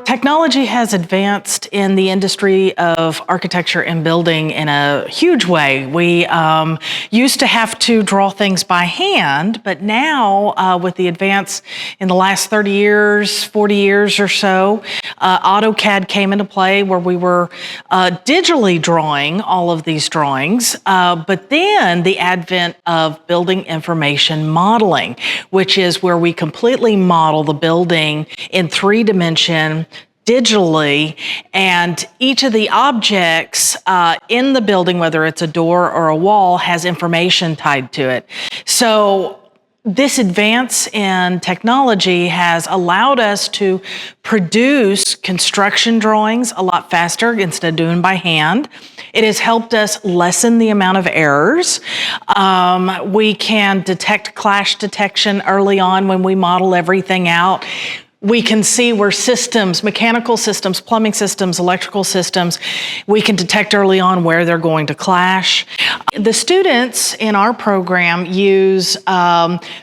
Technology has advanced in the industry of architecture and building in a huge way. We used to have to draw things by hand, but now with the advance in the last 30 years, 40 years or so, AutoCAD came into play where we were digitally drawing all of these drawings, but then the advent of building information modeling, which is where we completely model the building in 3D digitally, and each of the objects in the building, whether it's a door or a wall, has information tied to it. So this advance in technology has allowed us to produce construction drawings a lot faster instead of doing by hand. It has helped us lessen the amount of errors. We can detect clash detection early on when we model everything out. We can see where systems, mechanical systems, plumbing systems, electrical systems, we can detect early on where they're going to clash. The students in our program use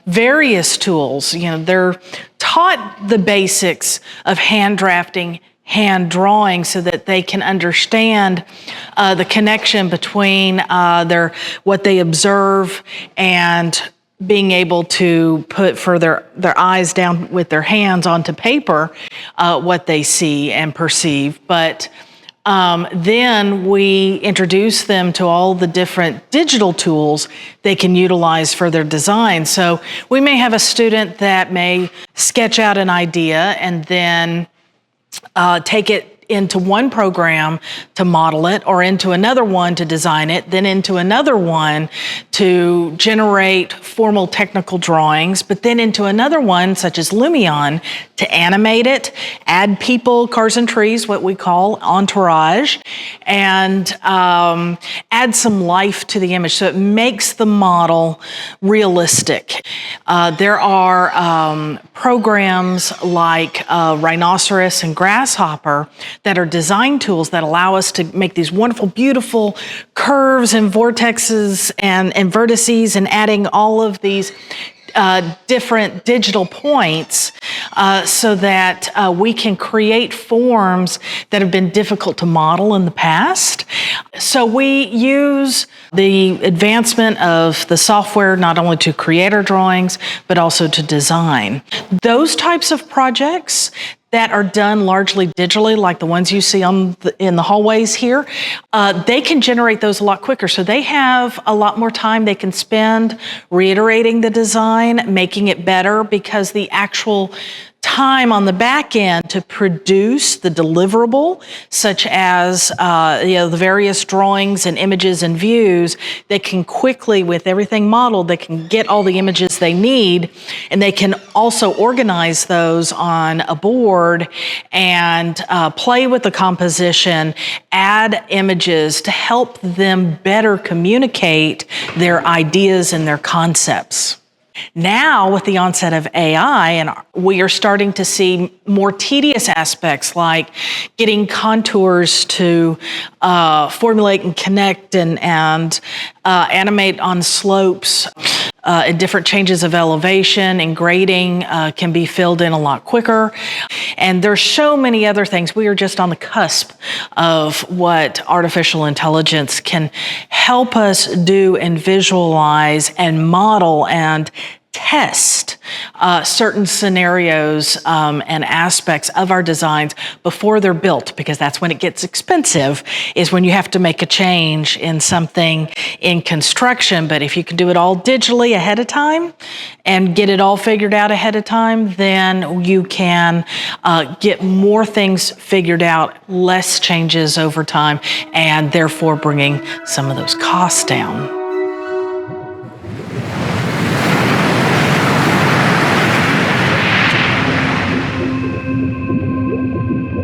various tools. They're taught the basics of hand drafting, hand drawing, so that they can understand the connection between what they observe and being able to put for their eyes down with their hands onto paper what they see and perceive. But then we introduce them to all the different digital tools they can utilize for their design. So we may have a student that may sketch out an idea and then take it into one program to model it, or into another one to design it, then into another one to generate formal technical drawings, but then into another one, such as Lumion, to animate it, add people, cars and trees, what we call entourage, and add some life to the image so it makes the model realistic. There are programs like Rhinoceros and Grasshopper that are design tools that allow us to make these wonderful, beautiful curves and vortexes and vertices, and adding all of these different digital points so that we can create forms that have been difficult to model in the past. So we use the advancement of the software not only to create our drawings, but also to design. Those types of projects that are done largely digitally, like the ones you see in the hallways here, they can generate those a lot quicker. So they have a lot more time they can spend reiterating the design, making it better, because the actual time on the back end to produce the deliverable, such as the various drawings and images and views, they can quickly, with everything modeled, they can get all the images they need, and they can also organize those on a board and play with the composition, add images to help them better communicate their ideas and their concepts. Now, with the onset of AI, we are starting to see more tedious aspects like getting contours to formulate and connect and animate on slopes. And different changes of elevation and grading can be filled in a lot quicker. And there's so many other things. We are just on the cusp of what artificial intelligence can help us do and visualize and model and test certain scenarios and aspects of our designs before they're built, because that's when it gets expensive, is when you have to make a change in something in construction. But if you can do it all digitally ahead of time and get it all figured out ahead of time, then you can get more things figured out, less changes over time, and therefore bringing some of those costs down.